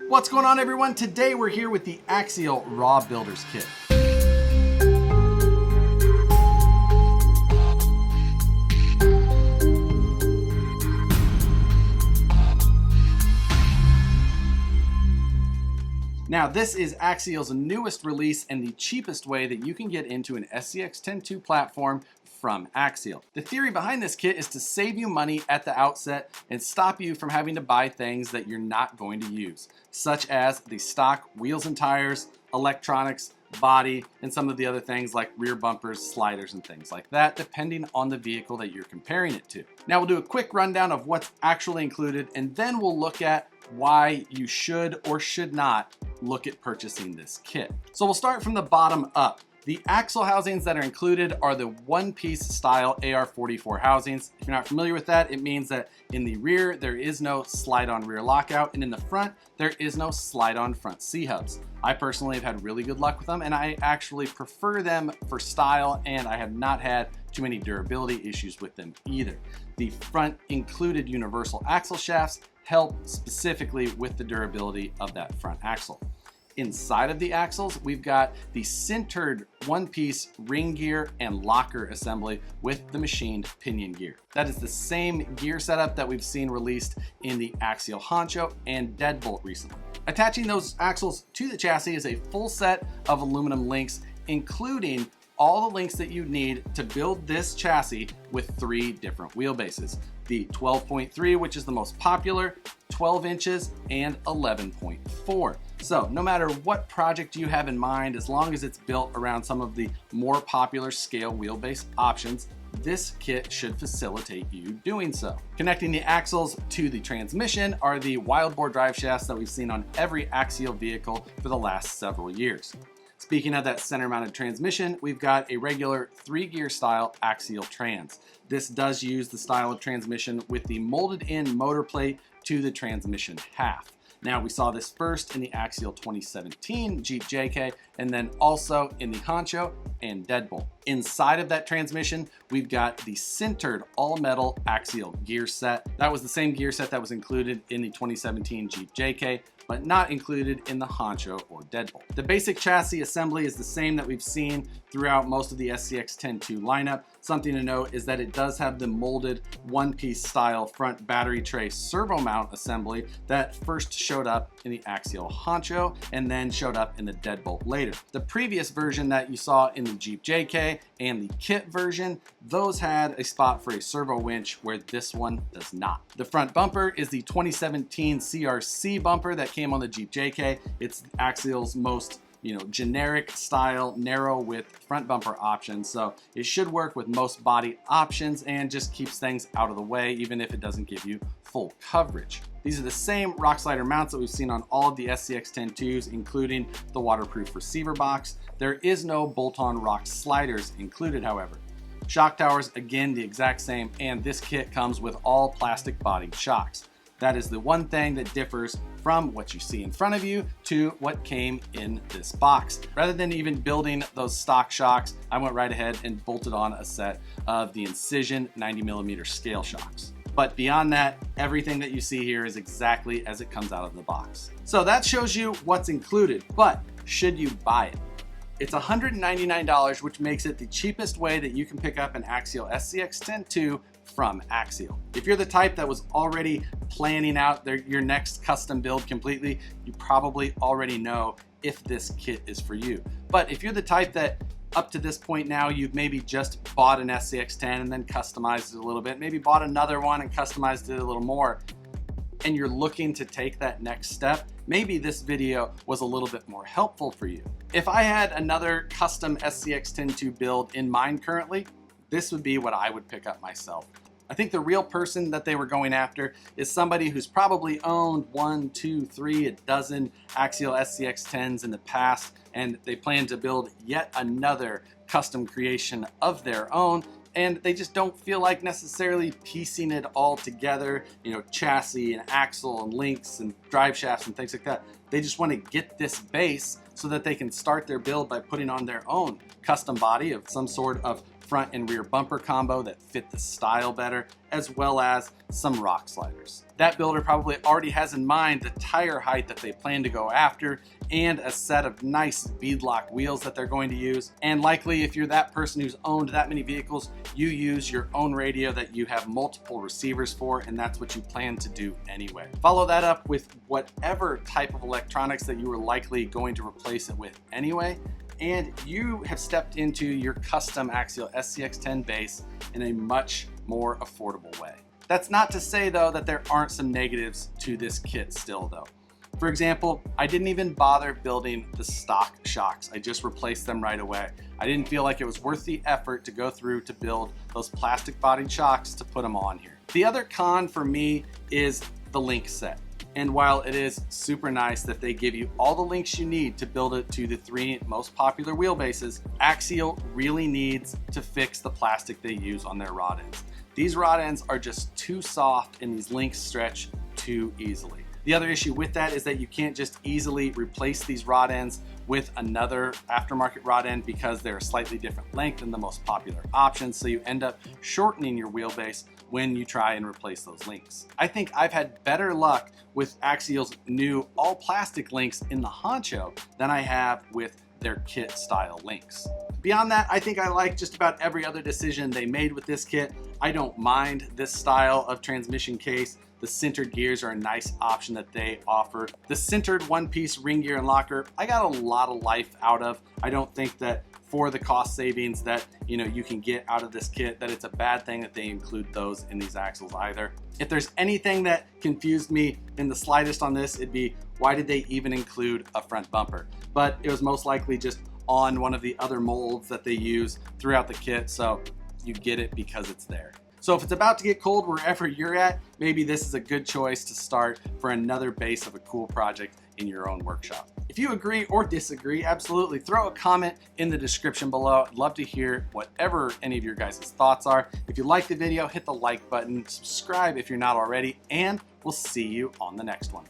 What's going on, everyone? Today we're here with the Axial Raw Builders Kit. Now, this is Axial's newest release and the cheapest way that you can get into an SCX10-2 platform from Axial. The theory behind this kit is to save you money at the outset and stop you from having to buy things that you're not going to use, such as the stock wheels and tires, electronics, body, and some of the other things like rear bumpers, sliders, and things like that, depending on the vehicle that you're comparing it to. Now, we'll do a quick rundown of what's actually included, and then we'll look at why you should or should not look at purchasing this kit. So we'll start from the bottom up. The axle housings that are included are the one-piece style AR44 housings. If you're not familiar with that, it means that in the rear, there is no slide-on rear lockout, and in the front, there is no slide-on front C-hubs. I personally have had really good luck with them, and I actually prefer them for style, and I have not had too many durability issues with them either. The front included universal axle shafts help specifically with the durability of that front axle. Inside of the axles, we've got the sintered one-piece ring gear and locker assembly with the machined pinion gear. That is the same gear setup that we've seen released in the Axial Honcho and Deadbolt recently. Attaching those axles to the chassis is a full set of aluminum links, including all the links that you need to build this chassis with 3 different wheelbases. The 12.3, which is the most popular, 12 inches, and 11.4. So no matter what project you have in mind, as long as it's built around some of the more popular scale wheelbase options, this kit should facilitate you doing so. Connecting the axles to the transmission are the wildboard drive shafts that we've seen on every Axial vehicle for the last several years. Speaking of that center mounted transmission, we've got a regular 3-gear style Axial trans. This does use the style of transmission with the molded in motor plate to the transmission half. Now, we saw this first in the Axial 2017 Jeep JK, and then also in the Honcho and Deadbolt. Inside of that transmission, we've got the sintered all-metal Axial gear set. That was the same gear set that was included in the 2017 Jeep JK, but not included in the Honcho or Deadbolt. The basic chassis assembly is the same that we've seen throughout most of the SCX10-2 lineup. Something to note is that it does have the molded one-piece style front battery tray servo mount assembly that first showed up in the Axial Honcho and then showed up in the Deadbolt later. The previous version that you saw in the Jeep JK and the kit version, those had a spot for a servo winch where this one does not. The front bumper is the 2017 CRC bumper that came on the Jeep JK. It's Axial's most generic style, narrow width front bumper option. So it should work with most body options and just keeps things out of the way, even if it doesn't give you full coverage. These are the same rock slider mounts that we've seen on all of the SCX10-2s, including the waterproof receiver box. There is no bolt-on rock sliders included, however. Shock towers, again, the exact same, and this kit comes with all plastic bodied shocks. That is the one thing that differs from what you see in front of you to what came in this box. Rather than even building those stock shocks, I went right ahead and bolted on a set of the Incision 90mm scale shocks. But beyond that, everything that you see here is exactly as it comes out of the box. So that shows you what's included, but should you buy it? It's $199, which makes it the cheapest way that you can pick up an Axial SCX10-2 from Axial. If you're the type that was already planning out your next custom build completely, you probably already know if this kit is for you. But if you're the type that up to this point now, you've maybe just bought an SCX10 and then customized it a little bit, maybe bought another one and customized it a little more, and you're looking to take that next step, maybe this video was a little bit more helpful for you. If I had another custom SCX10-2 build in mind currently, this would be what I would pick up myself. I think the real person that they were going after is somebody who's probably owned 1, 2, 3, a dozen Axial SCX10s in the past, and they plan to build yet another custom creation of their own, and they just don't feel like necessarily piecing it all together, chassis and axle and links and drive shafts and things like that. They just want to get this base so that they can start their build by putting on their own custom body of some sort of front and rear bumper combo that fit the style better, as well as some rock sliders. That builder probably already has in mind the tire height that they plan to go after and a set of nice beadlock wheels that they're going to use. And likely if you're that person who's owned that many vehicles, you use your own radio that you have multiple receivers for, and that's what you plan to do anyway. Follow that up with whatever type of electronics that you were likely going to replace it with anyway, and you have stepped into your custom Axial SCX10 base in a much more affordable way. That's not to say though that there aren't some negatives to this kit still though. For example, I didn't even bother building the stock shocks. I just replaced them right away. I didn't feel like it was worth the effort to go through to build those plastic bodied shocks to put them on here. The other con for me is the link set. And while it is super nice that they give you all the links you need to build it to the 3 most popular wheelbases, Axial really needs to fix the plastic they use on their rod ends. These rod ends are just too soft and these links stretch too easily. The other issue with that is that you can't just easily replace these rod ends with another aftermarket rod end because they're a slightly different length than the most popular options, so you end up shortening your wheelbase when you try and replace those links. I think I've had better luck with Axial's new all plastic links in the honcho than I have with their kit style links. Beyond that, I think I like just about every other decision they made with this kit. I don't mind this style of transmission case. The sintered gears are a nice option that they offer. The sintered one-piece ring gear and locker, I got a lot of life out of. I don't think that for the cost savings that you can get out of this kit, that it's a bad thing that they include those in these axles either. If there's anything that confused me in the slightest on this, it'd be why did they even include a front bumper? But it was most likely just on one of the other molds that they use throughout the kit, so you get it because it's there. So if it's about to get cold wherever you're at, maybe this is a good choice to start for another base of a cool project in your own workshop. If you agree or disagree, absolutely throw a comment in the description below. I'd love to hear whatever any of your guys' thoughts are. If you like the video, hit the like button, subscribe if you're not already, and we'll see you on the next one.